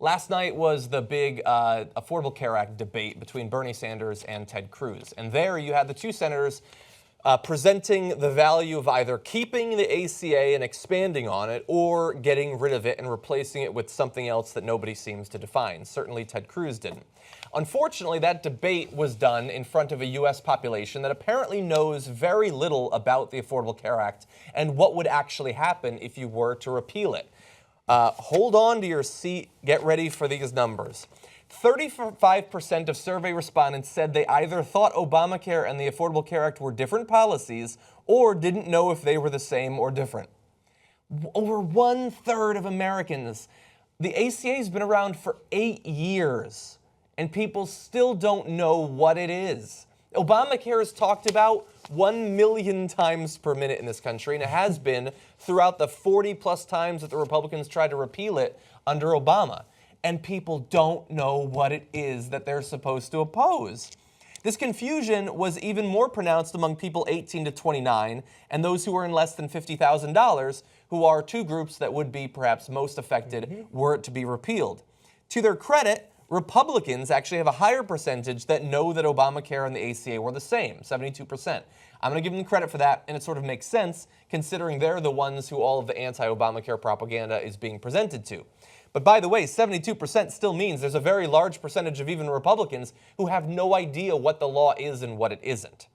Last night was the big Affordable Care Act debate between Bernie Sanders and Ted Cruz. And there you had the two senators presenting the value of either keeping the ACA and expanding on it or getting rid of it and replacing it with something else that nobody seems to define. Certainly Ted Cruz didn't. Unfortunately, that debate was done in front of a U.S. population that apparently knows very little about the Affordable Care Act and what would actually happen if you were to repeal it. Hold on to your seat. Get ready for these numbers. 35% of survey respondents said they either thought Obamacare and the Affordable Care Act were different policies or didn't know if they were the same or different. Over 1/3 of Americans. The ACA has been around for 8 years, and people still don't know what it is. Obamacare is talked about 1 million times per minute in this country, and it has been throughout the 40-plus times that the Republicans tried to repeal it under Obama. And people don't know what it is that they're supposed to oppose. This confusion was even more pronounced among people 18 to 29 and those who earn less than $50,000, who are two groups that would be perhaps most affected were it to be repealed. To their credit, Republicans actually have a higher percentage that know that Obamacare and the ACA were the same, 72%. I'm going to give them credit for that, and it sort of makes sense considering they're the ones who all of the anti-Obamacare propaganda is being presented to. But by the way, 72% still means there's a very large percentage of even Republicans who have no idea what the law is and what it isn't.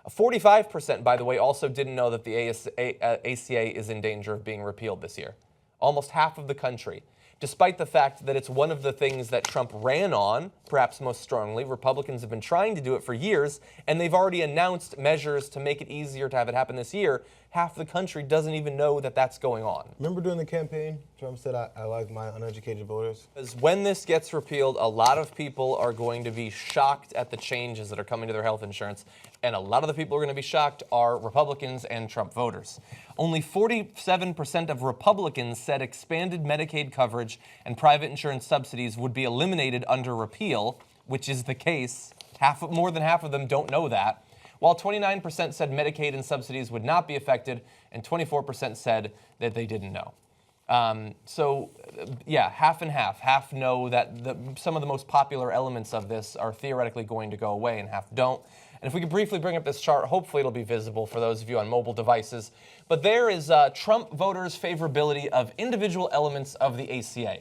45%, by the way, also didn't know that the ACA is in danger of being repealed this year. Almost half of the country. Despite the fact that it's one of the things that Trump ran on, perhaps most strongly, Republicans have been trying to do it for years, and they've already announced measures to make it easier to have it happen this year. Half the country doesn't even know that that's going on. Remember during the campaign, Trump said, I like my uneducated voters? Because when this gets repealed, a lot of people are going to be shocked at the changes that are coming to their health insurance, and a lot of the people who are going to be shocked are Republicans and Trump voters. Only 47% of Republicans said expanded Medicaid coverage and private insurance subsidies would be eliminated under repeal, which is the case. More than half of them don't know that. While 29% said Medicaid and subsidies would not be affected, and 24% said that they didn't know. Yeah, half and half. Half know that some of the most popular elements of this are theoretically going to go away, and half don't. And if we could briefly bring up this chart, hopefully it'll be visible for those of you on mobile devices. But there is Trump voters' favorability of individual elements of the ACA.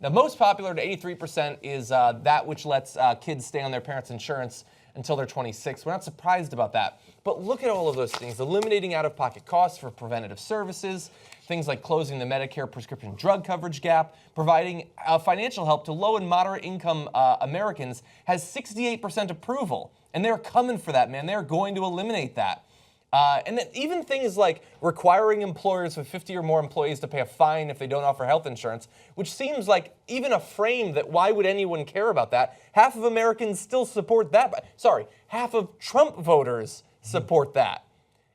Now, most popular at 83% is that which lets kids stay on their parents' insurance until they're 26. We're not surprised about that. But look at all of those things. Eliminating out-of-pocket costs for preventative services, things like closing the Medicare prescription drug coverage gap, providing financial help to low and moderate income Americans has 68% approval. And they're coming for that, man. They're going to eliminate that. And then even things like requiring employers with 50 or more employees to pay a fine if they don't offer health insurance, which seems like even a frame that why would anyone care about that? Half of Americans still support that. Sorry, half of Trump voters support that.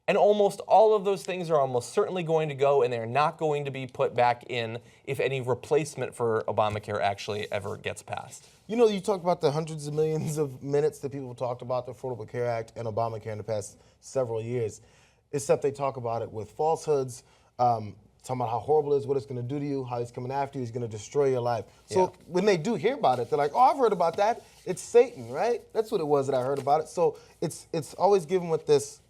And almost all of those things are almost certainly going to go, and they're not going to be put back in if any replacement for Obamacare actually ever gets passed. You know, you talk about the hundreds of millions of minutes that people talked about the Affordable Care Act and Obamacare in the past several years, except they talk about it with falsehoods, talking about how horrible it is, what it's going to do to you, how he's coming after you, he's going to destroy your life. So when they do hear about it, they're like, oh, I've heard about that. It's Satan, right? That's what it was that I heard about it. So it's always given with this,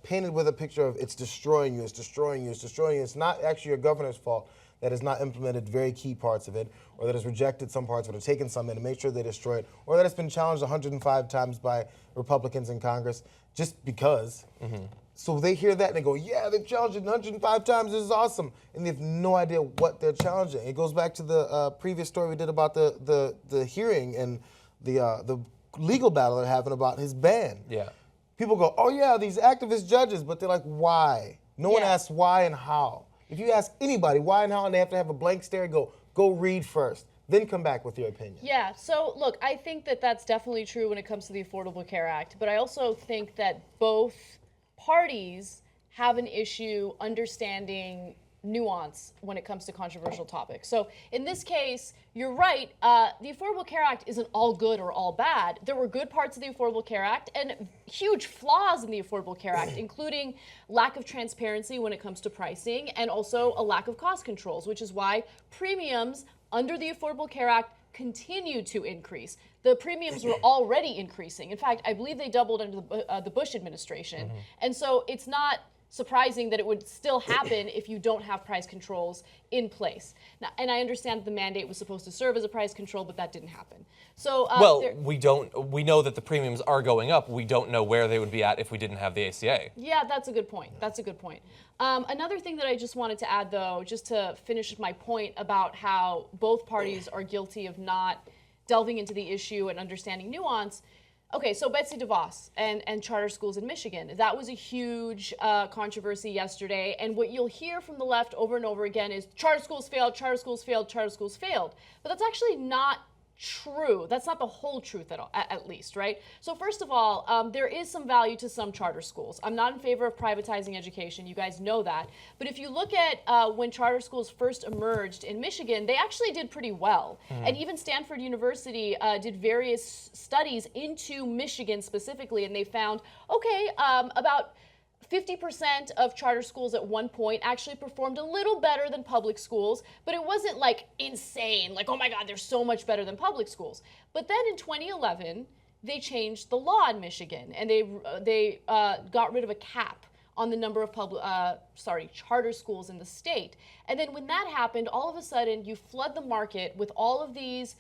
painted with a picture of it's destroying you, it's destroying you, it's destroying you. It's not actually your governor's fault that has not implemented very key parts of it, or that has rejected some parts of it, or taken some in to make sure they destroy it, or that it's been challenged 105 times by Republicans in Congress just because. So they hear that and they go, yeah, they've challenged it 105 times, this is awesome. And they have no idea what they're challenging. It goes back to the previous story we did about the hearing and the legal battle they're having about his ban. Yeah. People go, oh yeah, these activist judges, but they're like, why? No one asks why and how. If you ask anybody why and how, and they have to have a blank stare, go read first, then come back with your opinion. Yeah, so look, I think that that's definitely true when it comes to the Affordable Care Act, but I also think that both parties have an issue understanding nuance when it comes to controversial topics. So in this case, you're right, the Affordable Care Act isn't all good or all bad. There were good parts of the Affordable Care Act and huge flaws in the Affordable Care Act, including lack of transparency when it comes to pricing and also a lack of cost controls, which is why premiums under the Affordable Care Act continued to increase. The premiums were already increasing. In fact, I believe they doubled under the Bush administration. And so it's not surprising that it would still happen if you don't have price controls in place. Now, and I understand the mandate was supposed to serve as a price control, but that didn't happen. So we know that the premiums are going up. We don't know where they would be at if we didn't have the A.C.A. Yeah, that's a good point. That's a good point. Another thing that I just wanted to add, though, just to finish my point about how both parties are guilty of not delving into the issue and understanding nuance. Okay, so Betsy DeVos and charter schools in Michigan. That was a huge controversy yesterday. And what you'll hear from the left over and over again is charter schools failed, charter schools failed, charter schools failed. But that's actually not true. That's not the whole truth at least, right? So first of all, there is some value to some charter schools. I'm not in favor of privatizing education. You guys know that. But if you look at when charter schools first emerged in Michigan, they actually did pretty well. And even Stanford University did various studies into Michigan specifically, and they found, okay, about 50% of charter schools at one point actually performed a little better than public schools, but it wasn't like insane, like, oh my God, they're so much better than public schools. But then in 2011, they changed the law in Michigan, and they got rid of a cap on the number of charter schools in the state. And then when that happened, all of a sudden you flood the market with all of these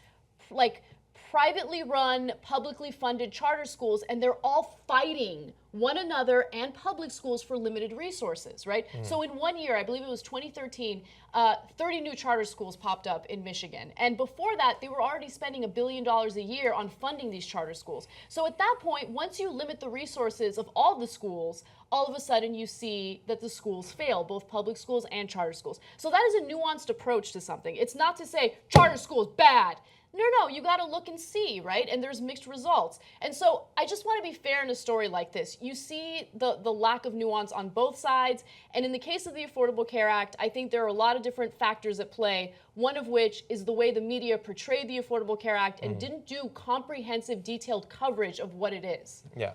like privately run, publicly funded charter schools, and they're all fighting one another and public schools for limited resources, right? So in 1 year, I believe it was 2013, 30 new charter schools popped up in Michigan. And before that, they were already spending $1 billion a year on funding these charter schools. So at that point, once you limit the resources of all the schools, all of a sudden you see that the schools fail, both public schools and charter schools. So that is a nuanced approach to something. It's not to say charter schools bad. No, you got to look and see, right? And there's mixed results. And so I just want to be fair in a story like this. You see the lack of nuance on both sides. And in the case of the Affordable Care Act, I think there are a lot of different factors at play, one of which is the way the media portrayed the Affordable Care Act and didn't do comprehensive, detailed coverage of what it is. Yeah.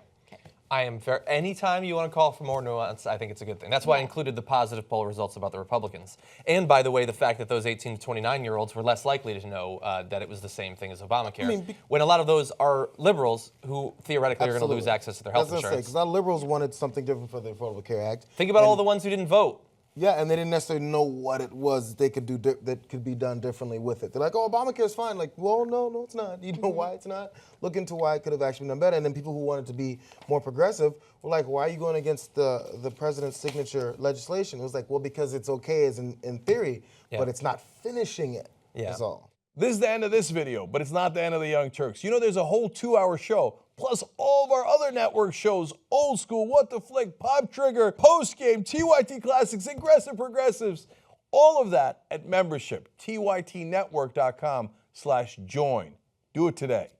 I am fair. Anytime you want to call for more nuance, I think it's a good thing. That's why I included the positive poll results about the Republicans. And by the way, the fact that those 18 to 29-year-olds were less likely to know that it was the same thing as Obamacare, when a lot of those are liberals who theoretically are going to lose access to their health insurance. Because a lot of liberals wanted something different for the Affordable Care Act. Think about all the ones who didn't vote. Yeah, and they didn't necessarily know what it was they could do that could be done differently with it. They're like, oh, Obamacare's fine. Like, well, no, it's not. You know why it's not? Look into why it could have actually done better. And then people who wanted to be more progressive were like, why are you going against the president's signature legislation? It was like, well, because it's okay as in theory, but it's not finishing it. That's all. This is the end of this video, but it's not the end of the Young Turks. You know, there's a whole 2-hour show, plus all of our other network shows, Old School, What the Flick, Pop Trigger, Postgame, TYT Classics, Aggressive Progressives, all of that at membership, tytnetwork.com/join. Do it today.